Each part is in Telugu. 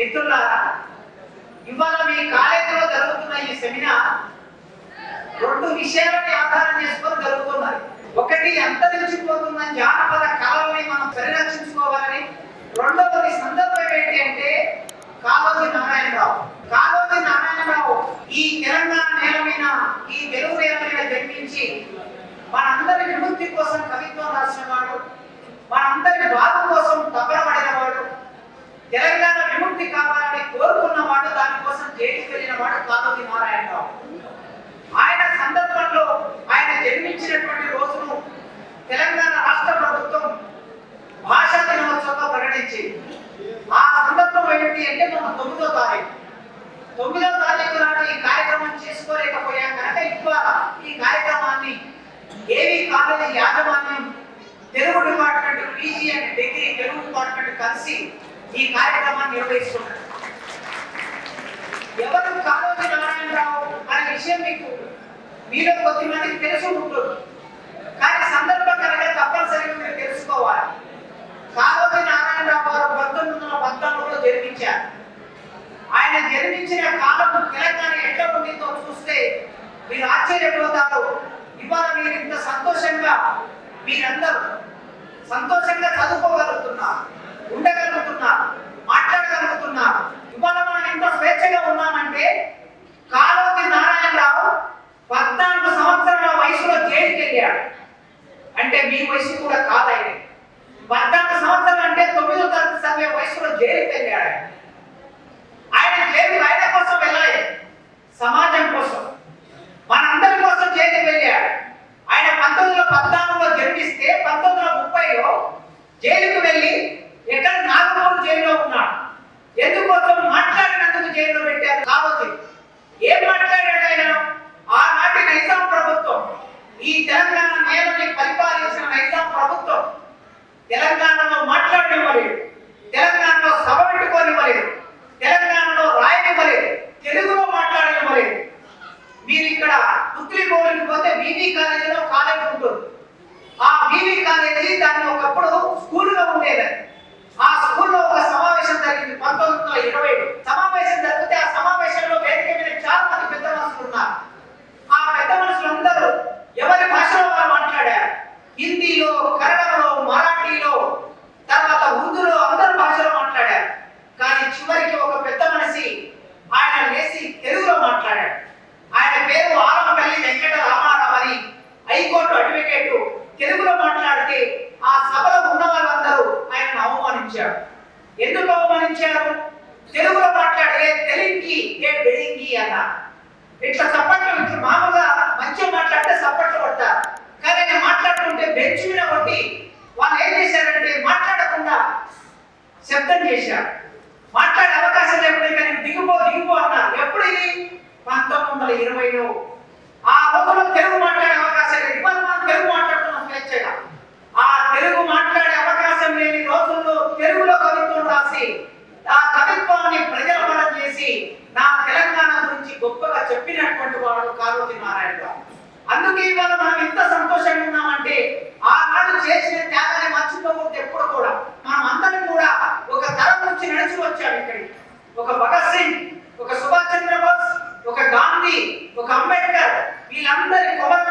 మిత్రులారా, ఇవాళ మీ కాలేజీలో జరుగుతున్న ఈ సెమినార్ రెండు విషయాలని ఆధారం చేసుకొని జరుగుతున్నది. ఒకటి, అంతరించిపోతున్న జానపద కళల్ని మనం పరిరక్షించుకోవాలని. రెండవది సందర్భం ఏంటి అంటే కాళోజీ నారాయణరావు. కాళోజీ నారాయణరావు ఈ తెలంగాణ నేల మీద, ఈ తెలుగు నేల మీద జన్మించి మనందరి విముక్తి కోసం కవిత్వం రాసిన వాడు, మనందరి బాధ కోసం తపన పడినవాడు, తెలంగాణ విముక్తి కావాలని కోరుకున్నవాడు, దానికోసం జైలుకి వెళ్ళిన వాడు కాళోజీ నారాయణరావు. ఆయన సందర్భంలో ఆయన జన్మించినటువంటి రోజును తెలంగాణ రాష్ట్ర ప్రభుత్వం భాషా దినోత్సవంగా ప్రకటించింది. ఆ సందర్భం ఏంటి అంటే మనం 9వ తారీఖు నాడు ఈ కార్యక్రమం చేసుకోలేకపోయాం కనుక ఇవాళ ఈ కార్యక్రమాన్ని ఏవి కాలేజీ యాజమాన్యం, Telugu department, PG and degree Telugu department కలిసి ఈ కార్యక్రమాన్ని నిర్వహిస్తున్నారు. ఎవరు కాళోజీ నారాయణరావు అనే విషయం మీలో కొద్దిమందికి తెలిసి ఉంటుంది, కానీ సందర్భం కనుక తప్పనిసరిగా మీరు తెలుసుకోవాలి. కాళోజీ నారాయణరావు గారు 1919లో జన్మించారు. ఆయన జన్మించిన కాలం తెలంగాణ ఎట్లా ఉండిందో చూస్తే మీరు ఆశ్చర్యపోతారు. ఇవాళ మీరు ఇంత సంతోషంగా, మీరందరూ సంతోషంగా చదువుకోగలుగుతున్నారు, ఉండగలుగుతున్నారు, మాట్లాడగలుగుతున్నారు. ఇవాళ మనం ఇంత స్వేచ్ఛగా ఉన్నామంటే కాళోజీ నారాయణరావు 14 సంవత్సరాల వయసులో జైలుకి వెళ్ళాడు. అంటే మీ వయసు కూడా కాదు. ఆయన 14 సంవత్సరాలు అంటే 9వ తరగతి చదివే వయసులో జైలుకి వెళ్ళాడు. ఆయన జైలు ఆయన కోసం వెళ్ళలేదు, సమాజం కోసం, మనందరి కోసం జైలుకి వెళ్ళాడు. ఆయన 1914లో జన్మిస్తే 1930లో జైలుకు వెళ్ళి ఎక్కడ నాగపూర్ జైల్లో ఉన్నాడు. ఎందుకోసం? మాట్లాడినందుకు జైల్లో పెట్టారు కాళోజీ. ఏం మాట్లాడాడు ఆయన? ఆనాటి నైజాం ప్రభుత్వం, ఈ తెలంగాణ నేలని పరిపాలించిన నైజాం ప్రభుత్వం తెలంగాణలో మాట్లాడనివ్వలేదు, తెలంగాణలో సభ పెట్టుకోనివ్వలేదు, తెలంగాణలో రాయనివ్వలేదు, తెలుగులో మాట్లాడనివ్వలేదు. మీరు ఇక్కడ తుక్లిపోలికి పోతే బీబీ కాలేజీలో కాలేజ్ ఉంటుంది. ఆ బీబీ కాలేజీ దాన్ని ఒకప్పుడు స్కూల్గా ఉండేది. ఆ స్కూల్లో ఒక సమావేశం జరిగింది 1920. సమావేశం జరిగితే ఆ సమావేశంలో వేదిక మీద చాలా మంది పెద్ద మనుషులు ఉన్నారు. ఆ పెద్ద మనుషులందరూ ఎవరి భాషలో వారు మాట్లాడారు. హిందీలో, కన్నడలో, మరాఠీలో, తర్వాత ఉర్దూలో, అందరి భాషలో మాట్లాడారు. కానీ చివరికి ఒక పెద్ద మనిషి ఆయన లేచి తెలుగులో మాట్లాడాడు. ఆయన పేరు ఆలంపల్లి వెంకట రామారావు అని, హైకోర్టు అడ్వకేట్. తెలుగులో మాట్లాడితే ఆ సభలో ఉన్న వాళ్ళందరూ ఆయనను అవమానించారు. ఎందుకు అవమానించారు? తెలుగులో మాట్లాడే తెలుంగి ఏ బెడింగి అన్నారు. ఇట్లా చప్పట్లు, ఇట్లా మామూలుగా మంచిగా మాట్లాడితే చప్పట్లు కొడతారు, కానీ నేను మాట్లాడుతుంటే బెంచ్ మీద కొట్టి వాళ్ళు ఏం చేశారంటే మాట్లాడకుండా శబ్దం చేశారు. మాట్లాడే అవకాశం లేకుండా నేను దిగిపో అన్నారు. ఎప్పుడు ఇది? 1920లో. ఆ రోజుల్లో తెలుగు మాట్లాడే అవకాశం లేదు. ఇవాళ మనం తెలుగు మాట్లాడుతున్నాం స్వేచ్ఛగా. ఆ తెలుగు మాట్లాడే అవకాశం లేని రోజుల్లో తెలుగులో కవిత్వం రాసి ఆ కవిత్వాన్ని ప్రజల పరం చేసి నా తెలంగాణ గురించి గొప్పగా చెప్పినటువంటి వాడు కాళోజీ నారాయణరావు. అందుకే ఇవాళ మనం ఇంత సంతోషంగా ఉన్నామంటే ఆనాడు చేసిన త్యాగాన్ని మర్చిపోకూడదు ఎప్పుడు కూడా. మనం అందరం కూడా ఒక తరం నుంచి నడిచి వచ్చాం ఇక్కడికి. ఒక భగత్ సింగ్, ఒక సుభాష్ చంద్రబోస్, ఒక గాంధీ, ఒక అంబేద్కర్, వీళ్ళందరి కొమరం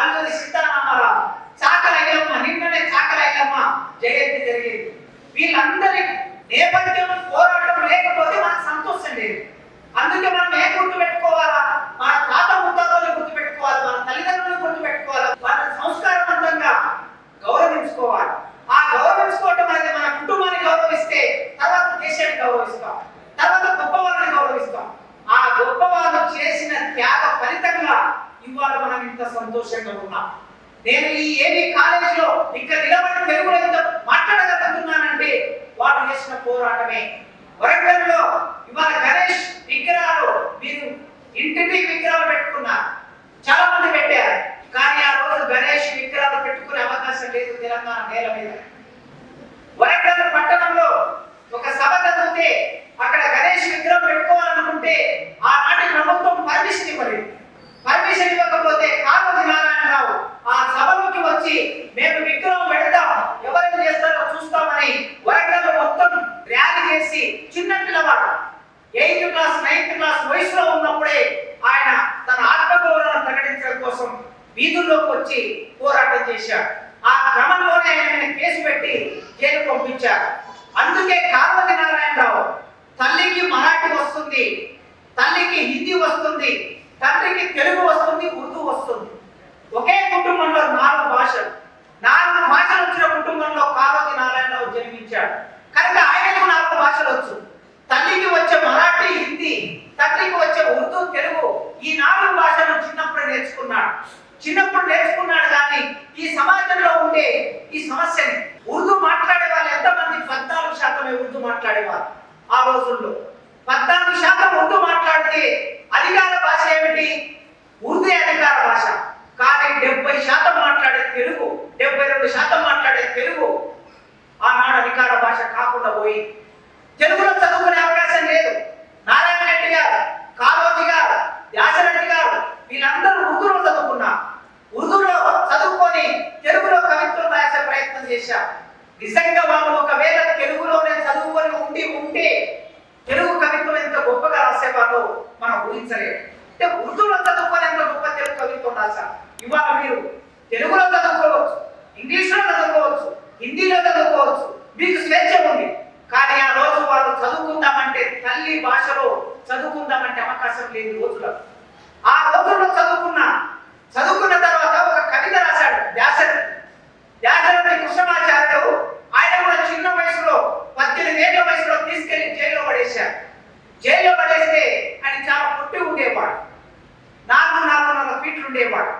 అల్లూరి సీతారామరావు, చాకలయ్యమ్మ, నిన్ననే చాకలయ్యమ్మ జయంతి జరిగింది. వీళ్ళందరి నేపథ్యం, పోరాటం లేకపోతే మనకు సంతోషం లేదు. అందుకే మనం ఏం గుర్తు పెట్టుకోవాలా? మన తాత ముత్తాతలు గుర్తు పెట్టుకోవాలి, మన తల్లిదండ్రులను గుర్తు పెట్టుకోవాలి, వాళ్ళని సంస్కారవంతంగా గౌరవించుకోవాలి. ఆ గౌరవించుకోవటం అనేది మన కుటుంబాన్ని గౌరవిస్తే తర్వాత దేశాన్ని గౌరవిస్తాం, తర్వాత గొప్ప వాళ్ళని గౌరవిస్తాం. ఆ గొప్ప వాళ్ళు చేసిన త్యాగ ఫలితంగా ఇవాళ మనం ఇంత సంతోషంగా ఉన్నాం. నేను ఈ ఏబీ కాలేజీలో ఇక్కడ నిలబడి తెలుగులో ఎంత మాట్లాడగలుగుతున్నానంటే వాళ్ళు చేసిన పోరాటమే. వరంగల్లో ఇవాళ గణేష్ విగ్రహాలు, మీరు ఇంటికి విగ్రహాలు పెట్టుకున్నారు, చాలా మంది పెట్టారు, కానీ ఆ రోజు గణేష్ విగ్రహాలు పెట్టుకునే అవకాశం లేదు తెలంగాణ నేల మీద. వరంగల్ పట్టణంలో ఒక సభ జరిగితే అక్కడ గణేష్ విగ్రహం పెట్టుకోవాలనుకుంటే ఆనాటి ప్రభుత్వం పర్మిషన్ ఇవ్వలేదు. పర్మిషన్ ఇవ్వకపోతే కాళోజీ నారాయణరావు ఆ సభలోకి వచ్చి మేము విగ్రహం పెడతాం, ఎవరేం చేస్తారో చూస్తామని వరంగల్ మొత్తం ర్యాలీ చేసి చిన్న పిల్లవాడు పెట్టి జైలు పంపించారు. అందుకే కాళోజీ నారాయణరావు తల్లికి మరాఠీ వస్తుంది, తల్లికి హిందీ వస్తుంది, తండ్రికి తెలుగు వస్తుంది, ఉర్దూ వస్తుంది. ఒకే కుటుంబంలో 4 భాషలు వచ్చిన కుటుంబంలో కాళోజీ నారాయణరావు జన్మించాడు. కనుక ఆయనకు 4 భాషలు వచ్చు. తల్లికి వచ్చే మరాఠీ, హిందీ, తండ్రికి వచ్చే ఉర్దూ, తెలుగు. ఈ 4 భాషలను చిన్నప్పుడు నేర్చుకున్నాడు. కానీ ఈ సమాజంలో ఉండే ఈ సమస్యని ఉర్దూ మాట్లాడే వాళ్ళు ఎంతమంది? 14% ఉర్దూ మాట్లాడేవారు ఆ రోజుల్లో. 14% ఉర్దూ మాట్లాడితే అధికార భాష ఏమిటి? ఉర్దూ అధికార భాష. కానీ 70% మాట్లాడే తెలుగు, 72% మాట్లాడే తెలుగు ఆనాడు అధికార భాష కాకుండా పోయి తెలుగులో చదువుకునే అవకాశం లేదు. నారాయణ రెడ్డి గారు, కాళోజీ గారు, వ్యాసరెడ్డి గారు వీళ్ళందరూ ఉర్దూలో చదువుకున్నారు. ఉర్దూలో చదువుకొని తెలుగులో కవిత్వం రాసే ప్రయత్నం చేశారు. నిజంగా వాళ్ళు ఒకవేళ తెలుగులోనే చదువుకొని ఉంటే తెలుగు కవిత్వం ఎంత గొప్పగా రాసేవారో మనం ఊహించలేదు. అంటే ఉర్దూలో చదువుకొని ఎంత గొప్ప తెలుగు కవిత్వం రాశారు. ఇవాళ మీరు తెలుగులో చదువుకోవచ్చు, ఇంగ్లీష్లో చదువుకోవచ్చు, హిందీలో చదువుకోవచ్చు, మీకు స్వేచ్ఛ ఉంది. కానీ ఆ రోజు వాళ్ళు చదువుకుందామంటే తల్లి భాషలో చదువుకుందామంటే అవకాశం లేని రోజులు. ఆ రోజుల్లో చదువుకున్న తర్వాత ఒక కవిత రాశాడు వ్యాసరెడ్డి కృష్ణమాచార్యుడు. ఆయన కూడా చిన్న వయసులో 18 ఏళ్ల వయసులో తీసుకెళ్లి జైల్లో పడేశారు. జైల్లో పడేస్తే ఆయన చాలా పొట్టి ఉండేవాడు, 4.5 ఫీట్లు ఉండేవాడు.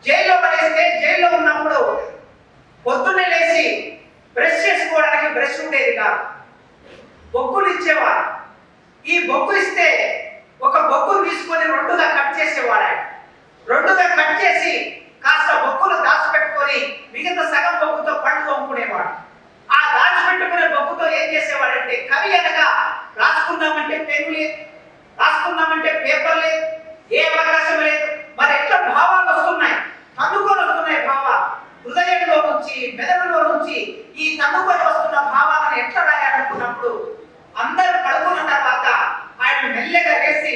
జైల్లో పడేస్తే జైల్లో ఉన్నప్పుడు పొద్దున్నే లేచి బ్రష్ చేసుకోవడానికి బ్రష్ ఉండేది కాదు, బొగ్గులు ఇచ్చేవాడు. ఈ బొగ్గు ఇస్తే ఒక బొగ్గును తీసుకొని 2గా కట్ చేసేవాడు. ఆయన 2గా కట్ చేసి కాస్త బొగ్గులు దాచిపెట్టుకొని మిగతా సగం బొగ్గుతో పండు తోముకునేవాడు. ఆ దాచిపెట్టుకునే బొగ్గుతో ఏం చేసేవాడంటే కవి అనగా రాసుకుందామంటే పెన్ను లేదు, రాసుకుందామంటే పేపర్ లేదు, ఏ అవకాశం లేదు. మరి ఎట్లా భావాలు వస్తున్నాయి, తన్నుకొని వస్తున్నాయి భావాలు. హృదయంలో నుంచి, మెదడులో నుంచి ఈ తన్నుకొని వస్తున్న భావాలను ఎట్లా రాయాలనుకున్నప్పుడు అందరూ పడుకున్న తర్వాత ఆయన మెల్లగా వేసి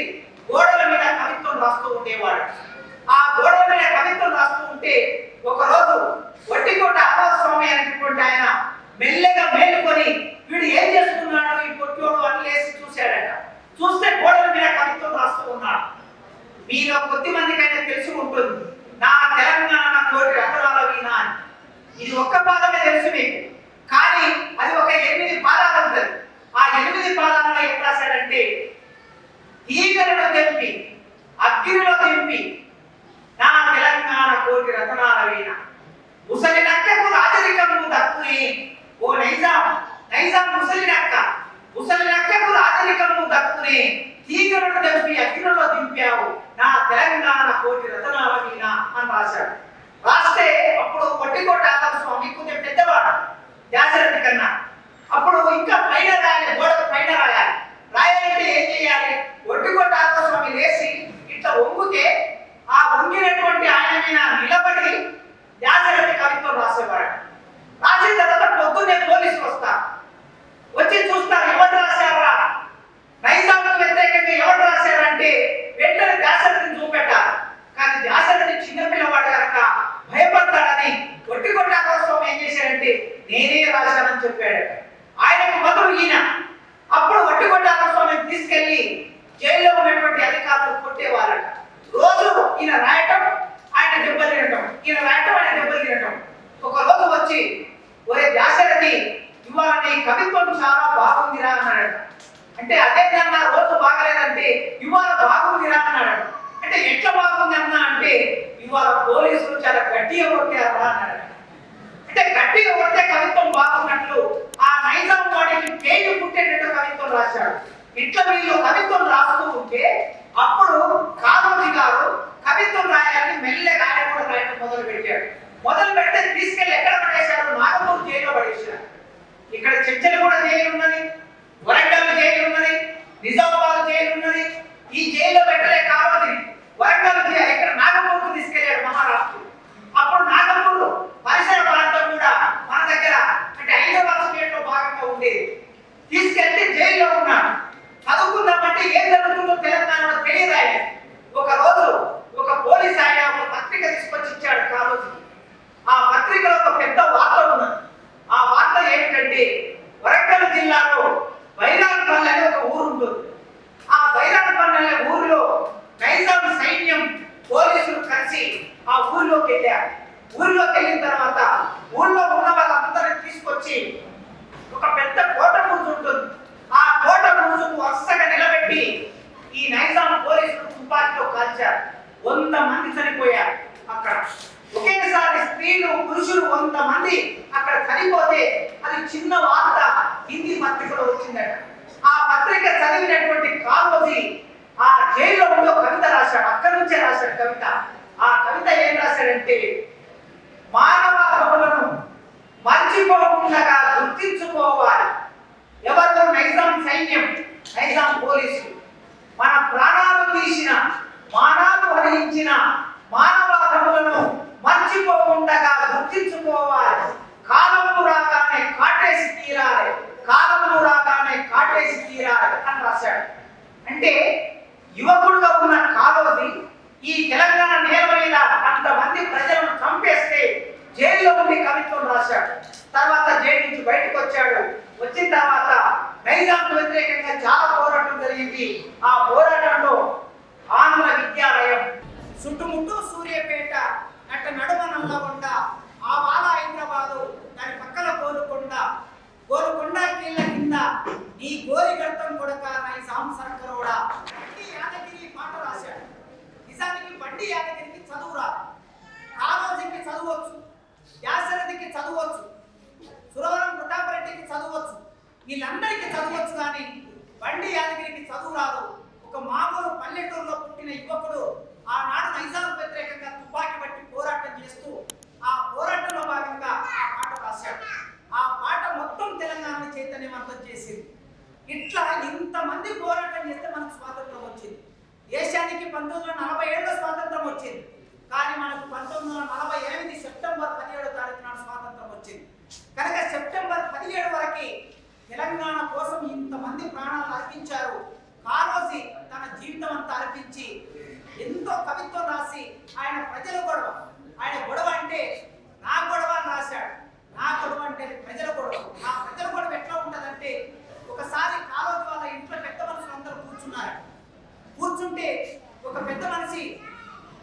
గోడల మీద కవిత్వం రాస్తూ ఉండేవాడు. ఆ గోడల మీద కవిత్వం రాస్తూ ఉంటే ఒకరోజు వట్టికోట ఆదిస్వామి అనేటువంటి ఆయన మెల్లగా మేలుకొని వీడు ఏం చేస్తున్నాడు ఈ పొట్టోడు అని లేచి చూశాడట. చూస్తే గోడల మీద కవిత్వం రాస్తూ ఉన్నాడు. మీలో కొద్ది మందికైనా తెలిసి ఉంటుంది, నా తెలంగాణ కోటి రతనాల వీణ అని. ఇది ఒక్క పాదమే తెలుసు మీకు, కానీ అది ఒక 8 పాదాలు ఉంటుంది. ఆ 8 పాదాలలో ఏం రాశాడంటే ఈగలను తెంపి అగ్నిలో దింపి నా తెలంగాణ కోటి రతనాల వీణ ముసలి నక్కకు రాజరికము దక్కునే ఓ నైజాం ముసలి నక్కకు రాజరికము దక్కునే ఈగలను తెంపి అగ్నిలో దింపావు నా తెలంగాణ కోటి రతనాల వీణ అని రాశాడు. రాస్తే అప్పుడు వట్టికోట ఆదిస్వామి కొంచెం పెద్దవాడు వ్యాసరెడ్డి కన్నా. అప్పుడు ఇంకా పైన రాయాలి, గోడకు పైన రాయాలంటే ఏం చేయాలి? వట్టికోట ఆదిస్వామి లేచి ఇట్లా వంగితే ఆ వంగినటువంటి ఆయన మీద నిలబడి వ్యాసరెడ్డి కవిత్వం రాసేవాడు. రాసిన తర్వాత పొద్దున్నే పోలీసులు వస్తారు, వచ్చి చూస్తారు ఎవరు రాశారా, నైజాంకు వ్యతిరేకంగా ఎవరు రాశారంటే వెంటనే వ్యాసరెడ్డిని చూపెట్టారు. కానీ వ్యాసరెడ్డి చిన్నపిల్లవాడు కనుక భయపడతాడని వట్టికోట ఆదిస్వామి ఏం చేశాడంటే నేనే రాశానని చెప్పాడు. ఆయనకు మొదలు ఈయన. అప్పుడు వట్టికోట ఆదిస్వామిని తీసుకెళ్లి జైల్లో ఉన్నటువంటి అధికారులు కొట్టేవారట. రోజు ఈయన రాయటం, ఆయన దెబ్బలు తినటం, ఈయన రాయటం, ఆయన దెబ్బలు తినటం. ఒక రోజు వచ్చి ఒరే వ్యాసరెడ్డి ఇవాళ నీ కవిత్వం చాలా బాగుందిరా అన్నాడు. అంటే అదేంటన్నా రోజు బాగలేదంటే ఇవాళ బాగుందిరా అన్నాడు. అంటే ఎట్లా బాగుంది అన్నా అంటే ఇవాళ పోలీసులు చాలా గట్టిగా కొట్టారా అన్నాడు. అంటే గట్టిగా కొడితే కవిత్వం బాగున్నట్లు ఆ నైజాం వాడికి పేరు పుట్టేటట్టు కవిత్వం రాశాడు. ఇట్లా వీళ్ళు కవిత్వం రాస్తూ ఉంటే అప్పుడు కాళోజీ గారు కవిత్వం రాయాలని మెల్లగా ఆయన కూడా రాయడం మొదలు పెడితే తీసుకెళ్లి ఎక్కడ పడేశారు? నాగపూర్ జైల్లో పడేశారు. ఇక్కడ చర్చలు కూడా జైలు ఉన్నది, వరంగల్ జైలు ఉన్నది, నిజామాబాద్ జైలు ఉన్నది. ఈ జైల్లో పెట్టలే కాళోజీ, వరంగల్ ఇక్కడ నాగపూర్కు తీసుకెళ్లాడు మహారాష్ట్ర. అప్పుడు నాగపూర్ పరిసర ప్రాంతం కూడా మన దగ్గర అంటే హైదరాబాద్ స్టేట్ లో భాగంగా ఉండేది. తీసుకెళ్తే జైల్లో ఉన్నాడు. చదువుకుందామంటే ఏం జరుగుతుందో తెలంగాణలో మంది అక్కడ చనిపోతే అది చిన్న వార్త హిందీ పత్రికలో వచ్చిందట. ఆ పత్రిక చదివినటువంటి కాళోజీ ఆ జైల్లో ఉండి కవిత రాశాడు. అక్కడి నుంచే రాశాడు కవిత. ఆ కవిత ఏం రాశాడంటే, మానవ హక్కులను మర్చిపోకుండా గుర్తించుకోవాలి. ఎవరు? నైజాం సైన్యం, నైజాం పోలీసులు. మన ప్రాణాలు తీసిన, మానాలు హరించిన మానవ హక్కులను మర్చిపోకుండా గుర్తించుకోవాలి. కాలము రాగానే కాటేసి తీరాలి, కాలము రాగానే కాటేసి తీరాలి అని రాశాడు. అంటే యువకుడుగా ఉన్న కాళోజీ ఈ తెలంగాణ నేల మీద అంతమంది ప్రజలను చంపేస్తే జైల్లో ఉండి కవిత్వం రాశాడు. తర్వాత జైలు నుంచి బయటకు వచ్చాడు. వచ్చిన తర్వాత నైజాంకు వ్యతిరేకంగా చాలా పోరాటం జరిగింది. ఆ పోరాటంలో ఆంధ్ర విద్యాలయం, చుట్టుముట్టు సూర్యాపేట, అట్ట నడుమ నల్లగొండ, ఆ వాల హైదరాబాదు, దాని పక్కన గోలుకొండ, గోలుకొండ కీళ్ళ కింద నీ గోరి గర్తం కొడక నైజాం సర్కరోడా. బండి యాదగిరి పాట రాశాడు. నిజానికి బండి యాదగిరికి చదువు రాదు. కాళోజీకి చదువచ్చు, వ్యాసరథికి చదువచ్చు, సురవరం ప్రతాపరెడ్డికి చదువచ్చు, వీళ్ళందరికీ చదవచ్చు. కానీ బండి యాదగిరికి చదువు రాదు. ఒక మామూలు పల్లెటూరులో పుట్టిన యువకుడు ఆనాడు నైజాం వ్యతిరేకంగా తుపాకీ పట్టి పోరాటం చేస్తూ ఆ పోరాటంలో భాగంగా ఆ పాట రాశాడు. ఆ పాట మొత్తం తెలంగాణ చైతన్యవంతం చేసింది. ఇట్లా ఇంతమంది పోరాటం చేస్తే మనకు స్వాతంత్రం వచ్చింది. దేశానికి 1947లో స్వాతంత్రం వచ్చింది. కానీ మనకు 1948 సెప్టెంబర్ 17వ తారీఖు నాడు స్వాతంత్రం వచ్చింది. కనుక సెప్టెంబర్ 17 వరకు తెలంగాణ కోసం ఇంతమంది ప్రాణాలు అర్పించారు. కాళోజీ తన జీవితం అంతా అర్పించి ఎంతో కవిత్వం రాసి ఆయన ప్రజల గొడవ, ఆయన గొడవ అంటే నా గొడవ అని రాశాడు. నా గొడవ అంటే ప్రజల గొడవ. ఆ ప్రజల గొడవ ఎట్లా ఉంటుందంటే, ఒకసారి కాళోజీ వాళ్ళ ఇంట్లో పెద్ద మనుషులు అందరూ కూర్చున్నారు. కూర్చుంటే ఒక పెద్ద మనిషి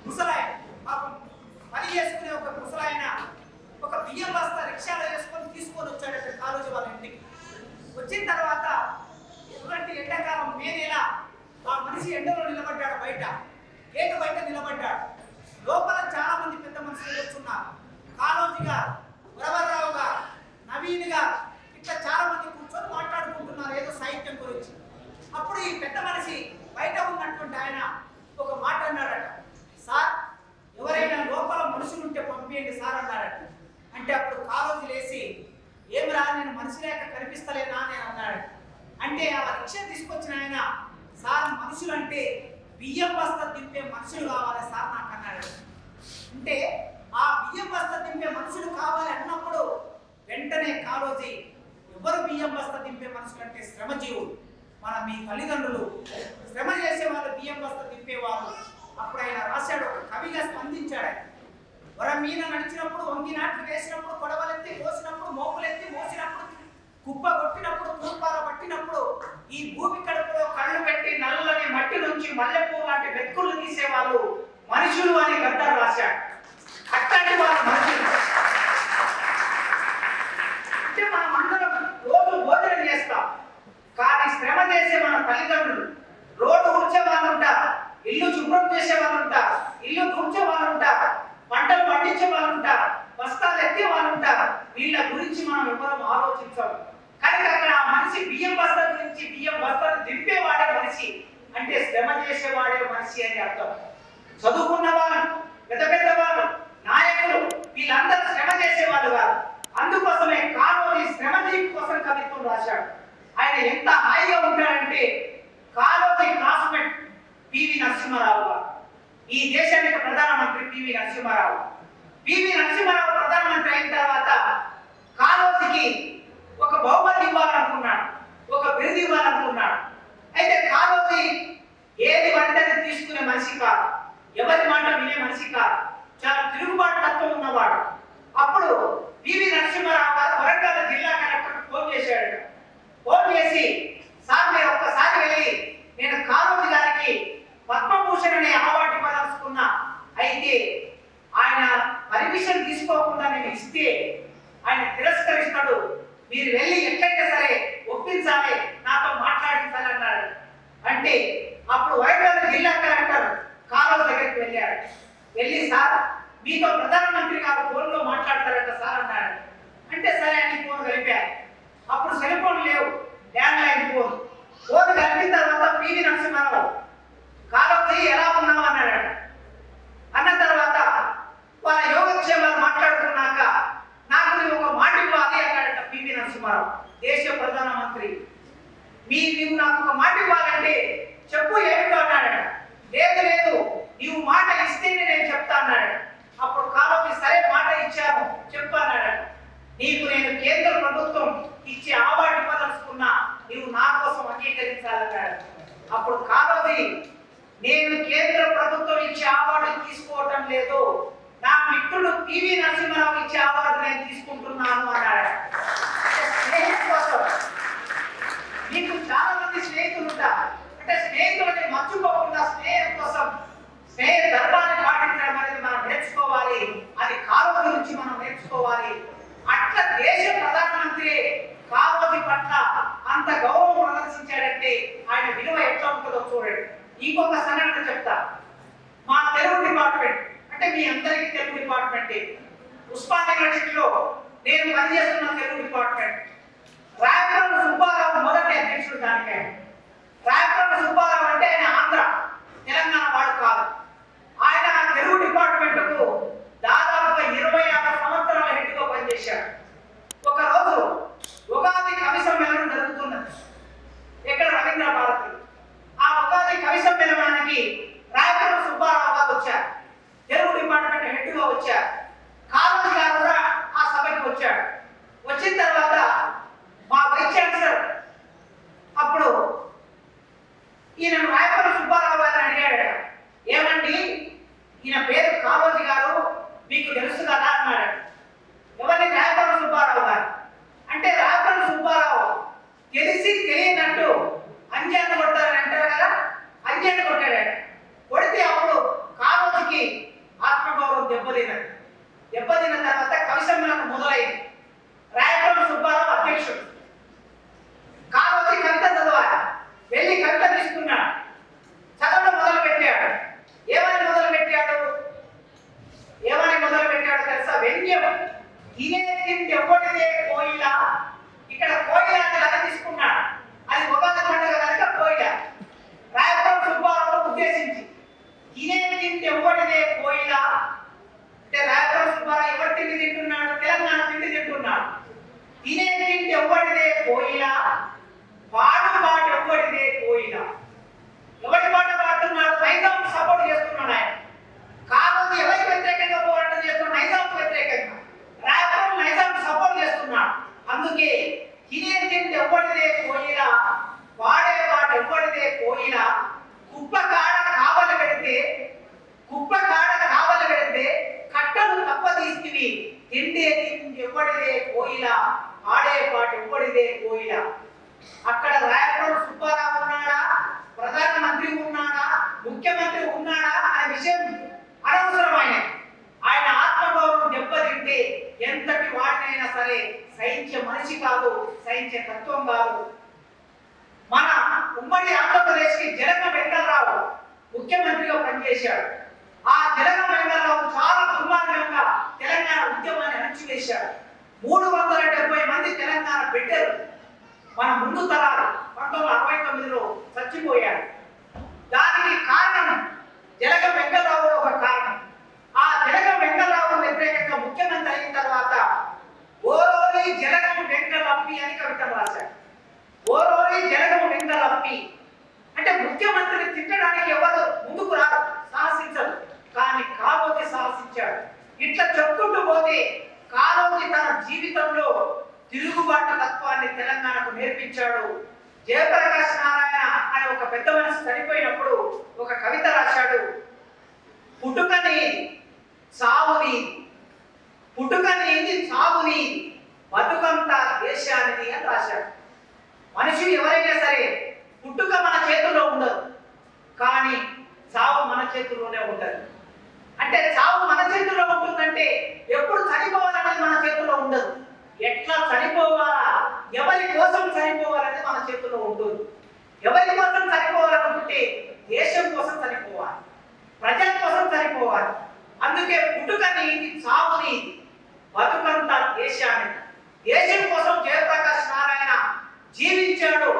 ముసలాయన, పాపం పని చేసుకునే ఒక ముసలాయన ఒక బియ్యం బస్తా రిక్షాలో వేసుకొని తీసుకొని వచ్చాడు కాళోజీ వాళ్ళ ఇంటికి. వచ్చిన తర్వాత ఎటువంటి ఎండాకాలం మే నెల ఆ మనిషి ఎండలో నిలబడ్డాడు. బయట గేటు బయట నిలబడ్డాడు. లోపల చాలా మంది పెద్ద మనుషులు కూర్చున్నారు. కాళోజీ గారు, వరవర్రావు గారు, నవీన్ గారు, ఇట్లా చాలా మంది కూర్చొని మాట్లాడుకుంటున్నారు ఏదో సాహిత్యం గురించి. అప్పుడు ఈ పెద్ద మనిషి బయట ఉన్నటువంటి ఆయన ఒక మాట అన్నాడట, సార్ ఎవరైనా లోపల మనుషులు ఉంటే పంపించండి సార్ అన్నాడట. అంటే అప్పుడు కాళోజీ లేచి, ఏమిరా నేను మనిషి లేక కనిపిస్తలేనా నేను అన్నాడు. అంటే ఆ రిక్షా తీసుకొచ్చిన ఆయన, సార్ మనుషులు అంటే బియ్యం బస్తా దింపే మనుషులు కావాలి సార్ నాకు అన్నాడు. అంటే ఆ బియ్యం బస్తా దింపే మనుషులు కావాలి అన్నప్పుడు వెంటనే కాళోజీ, ఎవరు బియ్యం బస్తా దింపే మనుషులు అంటే శ్రమజీవులు, మన మీ తల్లిదండ్రులు శ్రమ చేసే వాళ్ళు బియ్యం బస్తా దింపేవాళ్ళు. అప్పుడు ఆయన రాశాడు, ఒక కవిగా స్పందించాడు. వరం మీద నడిచినప్పుడు, వంగి నాట్లు వేసినప్పుడు, కొడవలెత్తి కోసినప్పుడు, మోపులెత్తి మోసినప్పుడు, కుప్ప కొట్టినప్పుడు, తూర్పాల పట్టినప్పుడు, ఈ భూమి కడుపులో కళ్ళు పెట్టి నల్లని మట్టి నుంచి మల్లెపూ లాంటి వెతుకులు తీసేవాళ్ళు మనుషులు అని గద్దారు రాశాడు. అట్లాంటి వాళ్ళ మనుషులు అంటే మనం అందరం రోజు భోజనం చేస్తాం. కానీ శ్రమ చేసే మన తల్లిదండ్రులు, రోడ్డు ఊడ్చే వాళ్ళు ఉంటారు, ఇల్లు శుభ్రం చేసే వాళ్ళు ఉంటారు, ఇల్లు తుడిచే వాళ్ళు ఉంటారు, పంటలు పండించే వాళ్ళు ఉంటారు, బస్తాలు ఎత్తే వాళ్ళు ఉంటారు. వీళ్ళ గురించి మనం ఎవరం ఆలోచించాం. కనుక అక్కడ ఆ మనిషి బియ్యం బస్తా గురించి, బియ్యం బస్తాను దింపేవాడే మనిషి అంటే శ్రమ చేసేవాడే మనిషి అని అర్థం. చదువుకున్న వాళ్ళు, పెద్ద పెద్ద వాళ్ళు, నాయకులు వీళ్ళందరూ శ్రమ చేసేవాళ్ళు కాదు. అందుకోసమే కాళోజీ శ్రమజీవి కోసం కవిత్వం రాశాడు. ఆయన ఎంత హాయిగా ఉంటాడంటే, కాళోజీ క్లాస్మేట్ పివి నరసింహారావు గారు, ఈ దేశానికి ప్రధానమంత్రి పివి నరసింహారావు. పివి నరసింహారావు ప్రధానమంత్రి అయిన తర్వాత కాళోజీకి ఒక బహుమతి ఇవ్వాలనుకున్నాడు, ఒక బిరుదు ఇవ్వాలనుకున్నాడు. అయితే కాళోజీ ఏది వంటని తీసుకునే మనిషి కాదు, ఎవరి మాట వినే మనిషి కాదు, చాలా తిరుగుబాటు తత్వం ఉన్నవాడు. అప్పుడు పివి నరసింహారావు గారు వరంగల్ జిల్లా కలెక్టర్ ఫోన్ చేశాడు. ఫోన్ చేసి, సార్ మీరు ఒక్కసారి వెళ్ళి నేను కాళోజీ గారికి పద్మభూషణ్ అనే అవార్డు ఇవ్వదలుచుకున్నా, అయితే ఆయన పర్మిషన్ తీసుకోకుండా నేను ఇస్తే ఆయన తిరస్కరిస్తాడు, మీరు వెళ్ళి ఎట్లయితే సరే ఒప్పించాలి, నాతో మాట్లాడించాలి అన్నాడు. అంటే అప్పుడు వరంగల్ జిల్లా కలెక్టర్ కాళోజీ దగ్గరికి వెళ్ళాడు. వెళ్ళి, సార్ మీతో ప్రధానమంత్రి గారు ఫోన్లో మాట్లాడతారట సార్ అన్నాడు. అంటే సరే అని ఫోన్ కలిపారు. అప్పుడు సెల్ ఫోన్ లేవు, ల్యాండ్ లైన్ ఫోన్. ఫోన్ కలిపిన తర్వాత పివి నరసింహారావు కాలొచ్చి ఎలా ఉన్నావు అన్నాడు. అన్న తర్వాత వాళ్ళ యోగక్షేమాలు మాట్లాడుకున్నాక నాకు నువ్వు ఒక మాట ఇవ్వాలి అన్నాడట పివి నరసింహారావు, దేశ ప్రధానమంత్రి. నువ్వు నాకు ఒక మాట ఇవ్వాలంటే చెప్పు ఏమిటో అన్నాడట. లేదు లేదు, నీవు మాట ఇస్తేనే నేను చెప్తా అన్నాడు. అప్పుడు కాలోజీ సరే మాట ఇచ్చాను చెప్పు అన్నాడట. నీకు నేను కేంద్ర ప్రభుత్వం ఇచ్చే అవార్డు ఇవ్వదలుచుకున్నా, నీవు నా కోసం అంగీకరించాలన్నాడు. అప్పుడు కాలోజీ నేను కేంద్ర ప్రభుత్వం ఇచ్చే అవార్డు తీసుకోవటం లేదు, నా మిత్రుడు పివి నరసింహారావు ఇచ్చే అవార్డు నేను తీసుకుంటున్నాను అన్నాడు. స్నేహం కోసం మీకు చాలా మంది స్నేహితులు ఉంటారు. అంటే స్నేహితులని మర్చిపోకుండా స్నేహం కోసం స్నేహ ధర్మాన్ని పాటించడం అనేది మనం నేర్చుకోవాలి. అది కాలోజీ నుంచి మనం నేర్చుకోవాలి. అట్లా దేశ ప్రధానమంత్రి కాలోజీ పట్ల అంత గౌరవం ప్రదర్శించాడంటే ఆయన విలువ ఎట్లా ఉంటుందో చూడండి. ఇంకొక సంఘటన చెప్తా. మా తెలుగు డిపార్ట్మెంట్ అంటే మీ అందరికీ తెలుగు డిపార్ట్మెంట్ ఉస్మానియా యూనివర్సిటీలో నేను పనిచేస్తున్న తెలుగు డిపార్ట్మెంట్. రాయపురం సుబ్బారావు మొదటి అధ్యక్షుడు. దానికే రాయపురం సుబ్బారావు అంటే ఆయన ఆంధ్ర తెలంగాణ వాడు కాదు. ఆయన తెలుగు డిపార్ట్మెంట్కు దాదాపుగా 26 సంవత్సరాల హెడ్గా పనిచేశాడు. ఒకరోజు ఉగాది కవి సమ్మేళనం జరుగుతున్నది ఇక్కడ రవీంద్ర భారతి. ఆ ఉగాది కవి సమ్మేళనానికి రాయపురం సుబ్బారావు గారు వచ్చారు, తెలుగు డిపార్ట్మెంట్ హెడ్గా వచ్చారు. కాలోజీ గారు కూడా ఆ సభకి వచ్చాడు. వచ్చిన తర్వాత మా వైస్ ఛాన్సలర్ అప్పుడు ఈయన రాయపురం సుబ్బారావు గారిని అడిగాడు, ఏమండి ఈయన పేరు కాలోజీ గారు మీకు తెలుసు కదా అన్నాడు. ఎవరిని? రాయపురం సుబ్బారావు గారు. అంటే రాయపురం సుబ్బారావు తెలిసి తెలియనట్టు అంజాన్ని కొడతారని అంటారు కదా, అంజాన్ని కొట్టాడు. కొడితే అప్పుడు కాలోజీకి ఆత్మగౌరవం దెబ్బతిన్నది. దెబ్బతిన్న తర్వాత కవి సమ్మేళనం మొదలైంది. రాయపురం సుబ్బారావు అధ్యక్షుడు. కాలోజీ కవిత చదవాలి, వెళ్ళి కవిత తీసుకున్నాడు, చదవడం మొదలు పెట్టాడు. ఏమని మొదలు పెట్టాడు తెలుసా? వ్యంగ్యం. ఇదే తిండి ఎవరిదే కోయిల. ఇక్కడ కోయిల అని కథ తీసుకున్నాడు. అది ఉగాది పండుగ కనుక కోయిల. రాయపురం సుబ్బారావు ఉద్దేశించి ఇదే తిండి ఎవరిదే కోయిల అంటే రాయపురం సుబ్బారావు ఎవరి తిండి తింటున్నాడు? తెలంగాణ తిండి తింటున్నాడు. ఇదే తిండి ఎవరిదే కోయిల, పాడు పాట ఎవరిదే కోయిల. ఎవరి పాట పాడుతున్నాడు? నైజాం సపోర్ట్ చేస్తున్నాడు ఆయన. కాలోజీ ఎవరికి వ్యతిరేకంగా పోరాటం చేస్తున్నాడు? నైజాంకు వ్యతిరేకంగా. రాయపురం నైజాం సపోర్ట్ చేస్తున్నాడు. అందుకే తినే తిండి ఎవరిదే కోయిల, వాడే పాట ఎవరిదే కోయిల, కుప్ప కాడ కావలి పెడితే కట్టలు తప్పదీస్తివి, తిండే తిండి ఎవరిదే కోయిల, ఆడే పాట ఎవరిదే కోయిల. అక్కడ రాయపురం సుబ్బారావు ఉన్నాడా, ప్రధానమంత్రి ఉన్నాడా, ముఖ్యమంత్రి ఉన్నాడా అనే విషయం అనవసరమైన. ఆయన ఆత్మగౌరవం దెబ్బతింటే ఎంతటి వాడినైనా సరే సహించే మనిషి కాదు, సహించే తత్వం కాదు. మన ఉమ్మడి ఆంధ్రప్రదేశ్కి జలగం వెంకటరావు ముఖ్యమంత్రిగా పనిచేశాడు. ఆ జలగం వెంకటరావు చాలా దుర్మార్గంగా తెలంగాణ ఉద్యమాన్ని అణచివేశాడు. 370 మంది తెలంగాణ బిడ్డలు మన ముందు తరాలు 1969లో చచ్చిపోయారు. దానికి కారణం జలగం వెంకటరావు ఒక కారణం. ఆ జలగం వెంకటరావు వ్యతిరేకంగా ముఖ్యమంత్రి అయిన తర్వాత ఓరోరి జలగం వెంకటలప్పి అని కవిత రాశాడు. ఓరోరి జలగం వెంకటలప్పి అంటే ముఖ్యమంత్రిని తిట్టడానికి ఎవరు ముందుకు రారు, సాహసించరు. కానీ కాలోజీ సాహసించాడు. ఇట్లా చెప్పుకుంటూ పోతే కాలోజీ తన జీవితంలో తిరుగుబాటు తత్వాన్ని తెలంగాణకు నేర్పించాడు. జయప్రకాశ్ నారాయణ అనే ఒక పెద్ద మనిషి చనిపోయినప్పుడు ఒక కవిత రాశాడు. పుట్టుకని సావుని, పుట్టుకని సావుని, బతుకంతా దేశానిది అని రాశాడు. మనిషి ఎవరైనా సరే పుట్టుక మన చేతుల్లో ఉండదు, కానీ చావు మన చేతుల్లోనే ఉంటుంది. అంటే చావు మన చేతుల్లో ఉంటుందంటే ఎప్పుడు చనిపోవాలనేది మన చేతుల్లో ఉండదు. ఎట్లా చనిపోవాలా, ఎవరి కోసం చనిపోవాలనేది మన చేతుల్లో ఉంటుంది. ఎవరి కోసం చనిపోవాలనుకుంటే దేశం కోసం చనిపోవాలి, ప్రజల కోసం చనిపోవాలి. అందుకే పుట్టుక నీది, చావు నీది, బతుకంతా దేశాన్ని. దేశం కోసం జయప్రకాష్ నారాయణ జీవించాడు.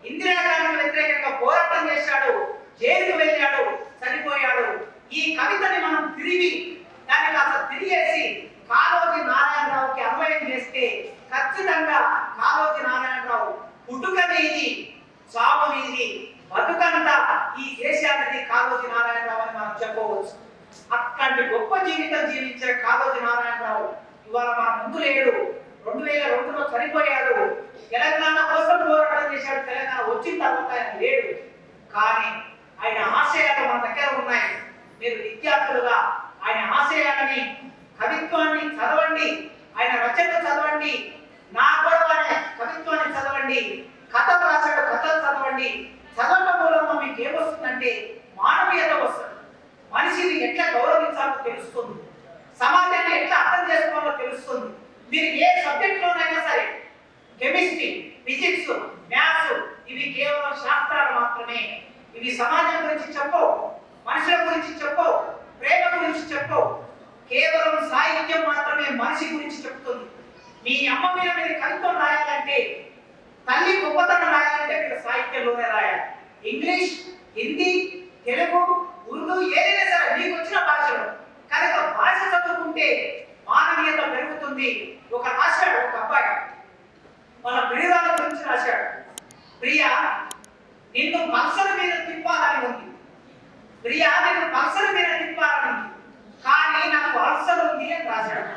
ఇందిరాగాంధీకి వ్యతిరేకంగా పోరాటం చేశాడు, జైలుకు వెళ్ళాడు, చనిపోయాడు. ఈ కవితని మనం దానికి అసలు తిరిగేసి కాళోజీ నారాయణరావుకి అన్వయం చేస్తే ఖచ్చితంగా కాళోజీ నారాయణరావు పుట్టుక నీది, చావు నీది, బతుకంతా ఈ దేశానికి కాళోజీ నారాయణరావు అని మనం చెప్పవచ్చు. అట్లాంటి గొప్ప జీవితం జీవించే కాళోజీ నారాయణరావు ఇవాళ మన ముందు లేడు. 2002లో చనిపోయాడు. తెలంగాణ కోసం పోరాటం చేశాడు. తెలంగాణ వచ్చిన తర్వాత ఆయన లేడు. కానీ ఆయన ఆశయాలు మన దగ్గర ఉన్నాయి. మీరు విద్యార్థులుగా ఆయన ఆశయాలని, కవిత్వాన్ని చదవండి, ఆయన రచనలు చదవండి, నా కూడా కవిత్వాన్ని చదవండి, కథలు రాశాడు, కథలు చదవండి. చదవడం మూలంగా మీకు ఏమొస్తుందంటే మానవీయత వస్తుంది. మనిషిని ఎట్లా గౌరవించాలో తెలుస్తుంది, సమాజాన్ని ఎట్లా అర్థం చేసుకోవాలో తెలుస్తుంది. మీరు ఏ సబ్జెక్ట్లోనైనా సరే, కెమిస్ట్రీ, ఫిజిక్స్, మ్యాథ్స్, ఇవి కేవలం శాస్త్రాలు మాత్రమే. ఇవి సమాజం గురించి చెప్పవు, మనుషుల గురించి చెప్పవు, ప్రేమ గురించి చెప్పవు. కేవలం సాహిత్యం మాత్రమే మనిషి గురించి చెప్తుంది. మీ అమ్మ మీద మీరు కవిత్వం రాయాలంటే, తల్లి గొప్పతనం రాయాలంటే మీరు సాహిత్యంలోనే రాయాలి. ఇంగ్లీష్, హిందీ, తెలుగు, ఉర్దూ ఏదైనా సరే మీకు వచ్చిన భాషలో. కనుక భాష చదువుకుంటే మానవీయత పెరుగుతుంది. ఒక రాశాడు, ఒక అబ్బాయి వాళ్ళ ప్రియురాల గురించి రాశాడు. ప్రియా, నిన్ను పల్సర్ మీద తిప్పాలని ఉంది. ప్రియా, నిన్ను పల్సర్ మీద తిప్పాలని ఉంది, కానీ నాకు అల్సర్ ఉంది అని రాశాడు.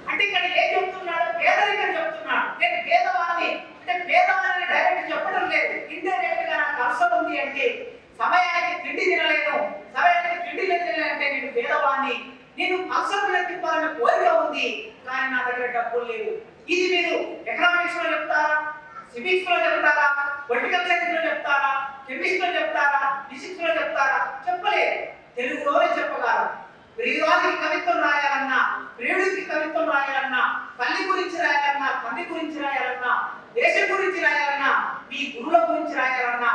అంటే ఇక్కడ ఏం చెప్తున్నాడు? పేదరికం చెప్తున్నాడు. నేను పేదవాడిని అంటే పేదవాడిని డైరెక్ట్ చెప్పడం లేదు, ఇండైరెక్ట్ గా నాకు అల్సర్ ఉంది అంటే సమయానికి తిండి తినలేను, సమయానికి తిండి తినలేనంటే నేను పేదవాడిని, నేను అల్సర్ మీద తిప్పాలని కోరిక ఉంది, కానీ నా దగ్గర డబ్బులు లేవు. ఇది మీరు ఎకనామిక్స్ లో చెప్తారా, సివిక్స్ లో చెప్తారా, పొలిటికల్ సైన్స్ లో చెప్తారా, కెమిస్ట్రీ లో చెప్తారా, ఫిజిక్స్ లో చెప్తారా? చెప్పలేదు. తెలుగులోనే చెప్పగలరు. ప్రియురాలికి కవిత్వం రాయాలన్నా, ప్రియుడికి కవిత్వం రాయాలన్నా, తల్లి గురించి రాయాలన్నా, తండ్రి గురించి రాయాలన్నా, దేశం గురించి రాయాలన్నా, మీ గురువుల గురించి రాయాలన్నా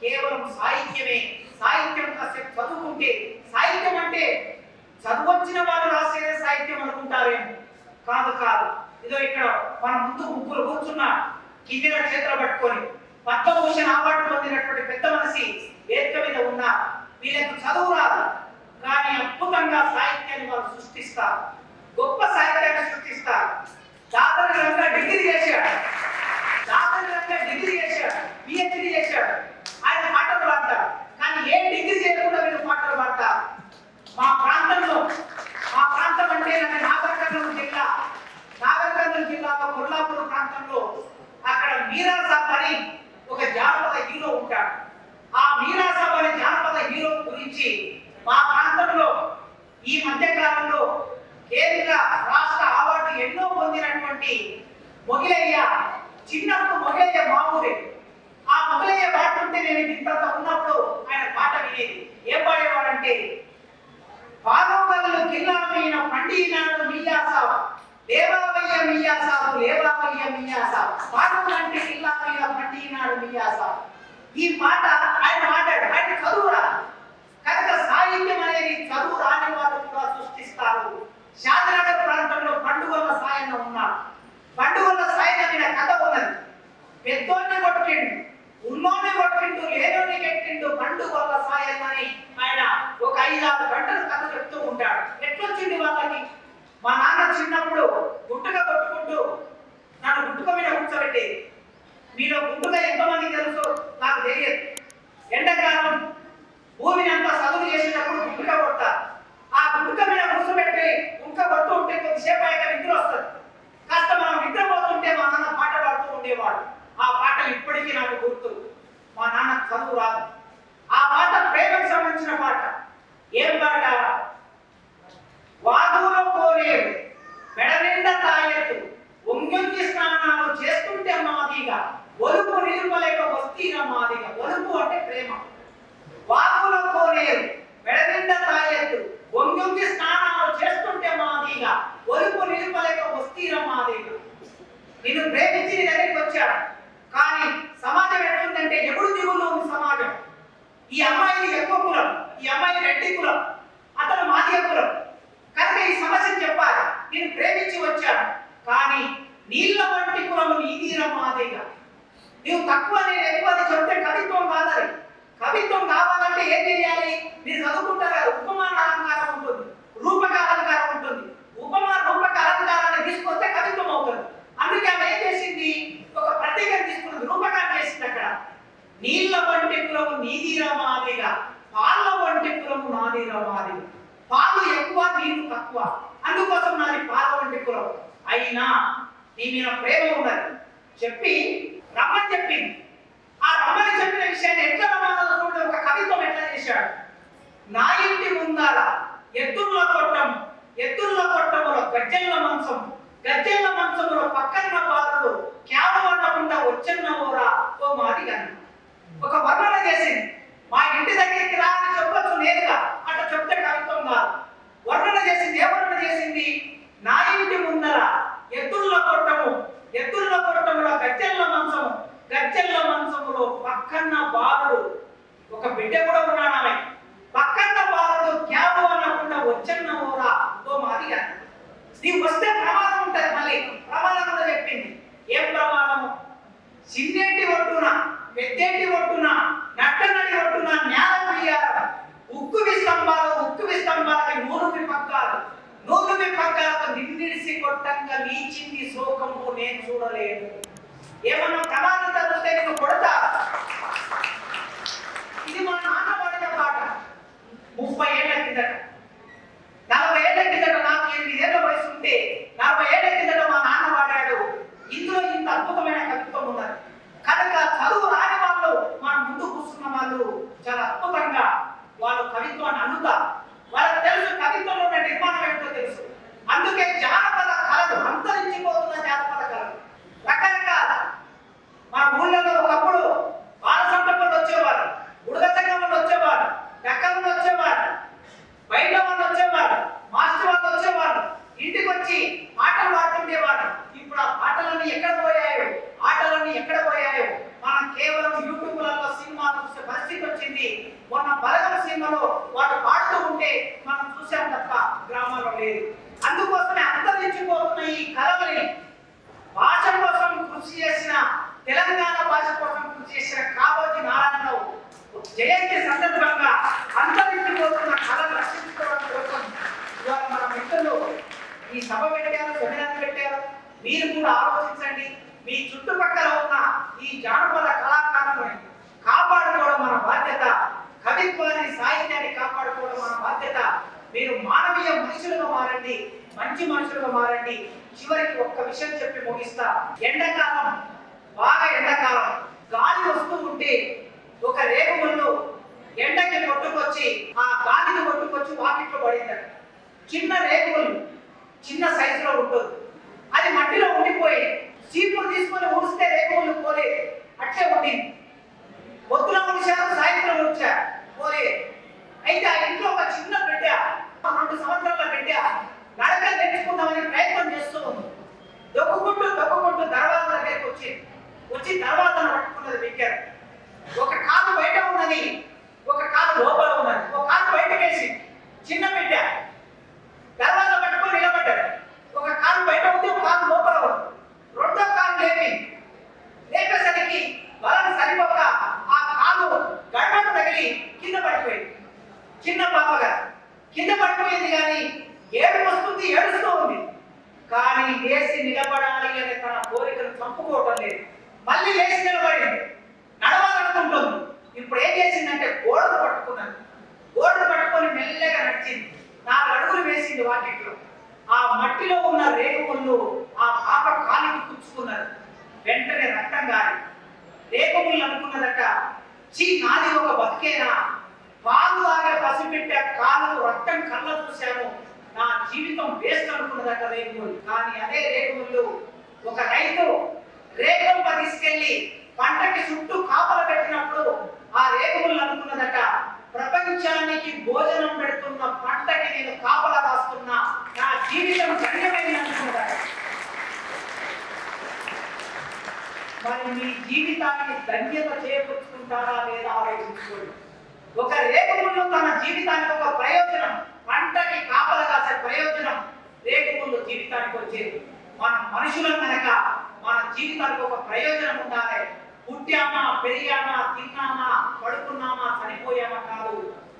కేవలం సాహిత్యమే. సాహిత్యం కాసేపు చదువుకుంటే, సాహిత్యం అంటే చదువొచ్చిన వాళ్ళు రాసేదే సాహిత్యం అనుకుంటారేమో. కాదు కాదు. ఇదో ఇక్కడ మన ముందు ముగ్గురు కూర్చున్నారు, కింద చేతులు పట్టుకొని పద్మభూషణ్ అవార్డు పొందినటువంటి పెద్ద మనిషి వేదిక మీద ఉన్నారు. వీళ్ళకు చదువు రాదు, కానీ అద్భుతంగా సాహిత్యాన్ని వాళ్ళు సృష్టిస్తారు, గొప్ప సాహిత్యాన్ని సృష్టిస్తారు. దాదాపు డిగ్రీ చేశాడు, పిహెచ్డి చేశాడు. ఆయన పాటలు పాడతారు, కానీ ఏ డిగ్రీ చేయకుండా వీళ్ళు పాటలు పాడతారు. మా ప్రాంతం అంటే నాగర్ జిల్లాలో కొల్లాపూర్ ప్రాంతంలో అక్కడ మీరా సాబ్ అని ఒక జానపద హీరో ఉంటాడు. ఆ మీరా సాబ్ అనే జానపద హీరో గురించి మా ప్రాంతంలో ఈ మధ్య కాలంలో కేంద్ర రాష్ట్ర అవార్డు ఎన్నో పొందినటువంటి మొగిలయ్య, చిన్నప్పుడు మొగిలయ్య మామూలే. ఆ మొగిలయ్య పాడుతుంటే నేను ఇంత ఉన్నప్పుడు ఆయన పాట వినేది. ఏం పాడేవాడంటే, పాదోగల్లు కిల్లామైన పండినాడు మియాసాబ్, లేవావయ్య మియాసాబు, లేవావయ్య మియాసాబ్, పాదోగంటి కిల్లామైన పండినాడు మియాసాబ్. ఈ పాట ఆయన మాట్లాడు. ఆయన చదువు రాదు కనుక సాహిత్యం అనేది చదువు రాని వాళ్ళు కూడా సృష్టిస్తారు. శాంతినగర్ ప్రాంతంలో పండుగల సాయన ఉన్నారు. పండుగల సాయన మీద కథ ఉన్నది. పెద్దోన్ని కొట్టిండు, ఉన్నోన్ని కొట్టిండు, లేనోన్ని కట్టిండు, పండుగల సాయన అని ఆయన ఒక 5-6 గంటలు కథ చెప్తూ ఉంటాడు. ఎట్లొచ్చింది వాళ్ళకి? మా నాన్న చిన్నప్పుడు గుట్టుక కొట్టుకుంటూ నన్ను గుట్టుక మీద కూర్చోబెట్టేది. మీలో గుట్టుక ఎంతమంది తెలుసు నాకు తెలియదు. ఎండాకాలం భూమిని అంతా చదువు చేసేటప్పుడు గుట్టుక కొడతారు. ఆ గుట్టుక మీద కూర్చోబెట్టి గుట్టుక కొడుతూ ఉంటే కొద్దిసేపు అయ్యాక నిద్ర వస్తుంది. కాస్త మనం నిద్రపోతుంటే మా నాన్న పాట పాడుతూ ఉండేవాడు. ఆ పాటలు ఇప్పటికీ నాకు గుర్తు. మా నాన్న చదువు రాదు. ఆ పాట ప్రేమకు సంబంధించిన పాట. ఏం పాట? వాదులో కోరేరు మెడ నిండా తాయెత్తు, ఒంగొంగి స్నానాలు చేస్తుంటే మాదిగా, ఒలుపు నిలుపలేక వస్తీన మాదిగా. ఒలుపు అంటే ప్రేమ. వాదులో కోరేరు మెడ నిండా తాయెత్తు, ఒంగొంగి స్నానాలు చేస్తుంటే మాదిగా, ఒలుపు నిలుపలేక వస్తీన మాదిగా. నిన్ను ప్రేమించి నీ దగ్గరికి వచ్చాడు, కానీ సమాజం ఎట్లుందంటే ఎగుడు దిగులు ఉంది సమాజం. ఈ అమ్మాయిది ఎక్కువ కులం, ఈ అమ్మాయి రెడ్డి కులం. ఆ అతను మాదిగ కులం కనుక ఈ సమస్యను చెప్పాలి. నేను ప్రేమించి వచ్చాను, కానీ నీళ్ళ వంటి కులము నీదిర మాదిగ. నీవు తక్కువ నేను ఎక్కువ అని చెప్తే కవిత్వం కాదని. కవిత్వం కావాలంటే ఏం చేయాలి? మీరు చదువుకుంటారా? ఉపమాన అలంకారం ఉంటుంది, రూపక అలంకారం ఉంటుంది. ఉపమాన రూపక అలంకారాన్ని తీసుకొస్తే కవిత్వం అవుతుంది. అందుకే ఆమె ఏం చేసింది? ఒక ప్రత్యేకత తీసుకున్నది, రూపకాన్ని చేసింది. అక్కడ నీళ్ళ వంటి కులము నీదిర మాదిగ, పాల వంటి కులము నాదిర మాదిగ. పాలు ఎక్కువ, నీళ్లు తక్కువ, అందుకోసం నాది పాల వంటి కులం. అయినా నీ మీద ప్రేమ ఉన్నది చెప్పి రమ్మని చెప్పింది. ఆ రమ్మని చెప్పిన విషయాన్ని ఎట్లా రమ్మన్నదో చూడండి. ఒక కవిత్వం ఎట్లా చేశాడు. నా ఇంటి ముందాల ఎద్దుల కొట్టము, ఎద్దుల కొట్టములో గజ్జెల మంచం, గజ్జెల మంచములో పక్కన బాలుడు క్యాబు అనకుండా వచ్చన్న ఓరా ఓ మాది కానీ ఒక వర్ణన చేసింది. మా ఇంటి దగ్గరికి రా అని చెప్పొచ్చు నేరుగా, అట్లా చెప్తే కవిత్వం కాదు. వర్ణన చేసింది. ఏ వర్ణన చేసింది? నా ఇంటి ముందర ఎద్దుల కొట్టము, ఎద్దుల కొట్టములో గజ్జెల మంచము, గజ్జెల మంచములో పక్కన బాలుడు, ఒక బిడ్డ కూడా ఉన్నాడు ఆమె. పక్కన బాలుడు క్యాబు అనకుండా వచ్చన్న ఓరా ఓ మాది కానీ. నీవు వస్తే ప్రమాదం ఉంటుంది. మళ్ళీ ప్రమాదం కూడా చెప్పింది. ఏం ప్రమాదము? చిన్నేటి ఒడ్డున, పెద్దేటి ఒడ్డున, నట్టనడి ఒడ్డున నేల ఉయ్యాల, ఉక్కువి స్తంభాలు, ఉక్కువి స్తంభాలకి నూలువి పగ్గాలు, నూలువి పగ్గాలతో నిన్నిడిసి కొట్టంగా నీచింది శోకము నేను చూడలేను. ఏమన్నా ప్రమాదం తగ్గితే నేను కొడతా. ఇది మా నాన్న పాడిన పాట. 30 ఏళ్ల కిందట, 40 ఏళ్ల కిందట, నాకు 8 ఏళ్ల వయసు ఉంటే 40 ఏళ్ల కిందట మా నాన్న పాడాడు. ఇందులో ఇంత అద్భుతమైన కవిత్వం ఉన్నది. కనుక చదువు రాని వాళ్ళు మన ముందు కూర్చున్న వాళ్ళు చాలా అద్భుతంగా వాళ్ళు కవిత్వాన్ని అందుతారు. వాళ్ళకి తెలుసు కవిత్వంలో ఉన్న నిర్మాణం ఏంటో తెలుసు. అందుకే జానపద కళలు, అంతరించిపోతున్న జానపద కళలు రకరకాల. మన ఊళ్ళలో ఒకప్పుడు బాలసంతపల్లి వచ్చేవారు, ఉడక సంగమలు వచ్చేవారు, డక్కలు వచ్చేవారు, బయట వాళ్ళు వచ్చేవారు, మాస్టర్ వాళ్ళు వచ్చేవారు, ఇంటికి వచ్చి పాటలు పాడుతుండేవారు. ఇప్పుడు ఆ పాటలన్నీ ఎక్కడ పోయాయో, ఆటలన్నీ ఎక్కడ పోయాయో. మనం కేవలం యూట్యూబ్లలో సినిమాలు చూసే పరిస్థితి వచ్చింది. మొన్న బలగం సినిమాలో వాళ్ళు పాడుతూ ఉంటే మనం చూసాం తప్ప గ్రామాల్లో లేదు. అందుకోసమే అంతరించిపోతున్న ఈ కళలని భాష కోసం కృషి చేసిన, తెలంగాణ భాష కోసం కృషి చేసిన కాళోజీ నారాయణరావు జయంతి సందర్భంగా అంతరించిపోతున్న కళను రక్షించుకోవడం కోసం ఇవాళ మన మిత్రులు ఈ సభ పెట్టారు, సెమినార్ పెట్టారు. మీరు కూడా ఆలోచించండి. మీ చుట్టుపక్కల ఉన్న ఈ జానపద కళాకారులను కాపాడుకోవడం మన బాధ్యత. కవిత్వాన్ని, సాహిత్యాన్ని కాపాడుకోవడం మన బాధ్యత. మీరు మానవీయ మనుషులుగా మారండి, మంచి మనుషులుగా మారండి. చివరికి ఒక్క విషయం చెప్పి ముగిస్తా. ఎండాకాలం, బాగా ఎండాకాలం, గాలి వస్తూ ఉంటే ఒక రేగుముళ్ళు ఎండకి కొట్టుకొచ్చి ఆ గాలిని కొట్టుకొచ్చి వాకిట్లో పడిందట. చిన్న రేగుముళ్ళు, చిన్న సైజులో ఉంటుంది. అది మట్టిలో ఉండిపోయి చీపురు తీసుకొని ఊడిస్తే రేగుముళ్ళు పోలే, అట్లే ఉండింది. పొద్దున ఉడిచారు, సాయంత్రం ఉడిచారు, పోలే. అయితే ఆ ఇంట్లో ఒక చిన్న బిడ్డ, 2 సంవత్సరాల బిడ్డ నడక నేర్చుకుందామని ప్రయత్నం చేస్తూ ఉంది. దొక్కుకుంటూ దర్వాజా దగ్గరికి వచ్చి దర్వాజాను పట్టుకున్నది. బిడ్డారు ఒక కాలు బయట ఉన్నది, ఒక కాలు లోపల ఉన్నది. ఒక కాలు బయటకేసి చిన్న బిడ్డ దర్వాజా పట్టుకొని నిలబడ్డాడు. ఒక కాలు బయట ఉంది, ఒక కాలు లోపల ఉంది. రెండో కాలు లేపేసరికి బలం సరిపోక ఆ కాలు గడ్డకు తగిలి కింద పడిపోయింది. చిన్న పాపగా కింద పడిపోయింది. కానీ ఏడుస్తూ ఉంది. కానీ లేచి నిలబడాలి అనే తన కోరికను చంపుకోవటం లేదు. మళ్ళీ లేచి నిలబడింది, నడవాలనుకుంటుంది. ఇప్పుడు ఏం చేసిందంటే గోడను పట్టుకున్నది. గోడను పట్టుకొని మెల్లగా నడిచింది. 4 అడుగులు వేసింది వాకిట్లో. ఆ మట్టిలో ఉన్న రేగుముళ్ళు ఆ పాప కాలికి పుచ్చుకున్నది. వెంటనే రక్తం గారి రేగుముళ్ళు అనుకున్నదట, చీ నాది ఒక బతికేనా, పాలు లాగా పసిపెట్టే కాలుకు రక్తం కళ్ళ చూశాను, నా జీవితం వేస్ట్ అనుకున్నదట రేగుముళ్ళు. కానీ అదే రేగుముళ్ళు ఒక రైతు రేగంప తీసుకెళ్లి పంటకి చుట్టూ కాపల పెట్టినప్పుడు ఆ రేగుముళ్ళు అనుకున్నదట, ప్రపంచానికి భోజనం పెడుతున్న పంటకి నేను కాపల కాస్తున్నా, నా జీవితం ధన్యమైంది అనుకున్నదట. మరి మీ జీవితాన్ని ధన్యత చేకూర్చుకుంటారా లేదా ఆలోచించుకోండి. ఒక రేగుముళ్ళు తన జీవితానికి ఒక ప్రయోజనం, పంటకి కాపలా కాసే ప్రయోజనం రేపు ముందు జీవితానికి వచ్చేది. మనం మనుషులం కనుక మన జీవితానికి ఒక ప్రయోజనం ఉండాలి. పుట్టామా, పెరిగామా, తిన్నామా, పడుకున్నామా, చనిపోయామా కాదు.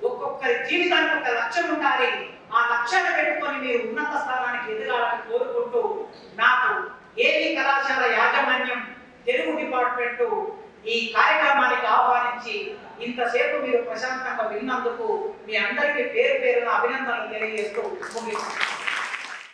ఒక్కొక్కరి జీవితానికి ఒక లక్ష్యం ఉండాలి. ఆ లక్ష్యాన్ని పెట్టుకొని మీరు ఉన్నత స్థానానికి ఎదగాలని కోరుకుంటూ, నాకు ఏవి కళాశాల యాజమాన్యం తెలుగు డిపార్ట్మెంట్ ఈ కార్యక్రమానికి ఆహ్వానించి ఇంతసేపు మీరు ప్రశాంతంగా విన్నందుకు మీ అందరికీ పేరు పేరున అభినందనలు తెలియజేస్తూ ముగిస్తున్నాను.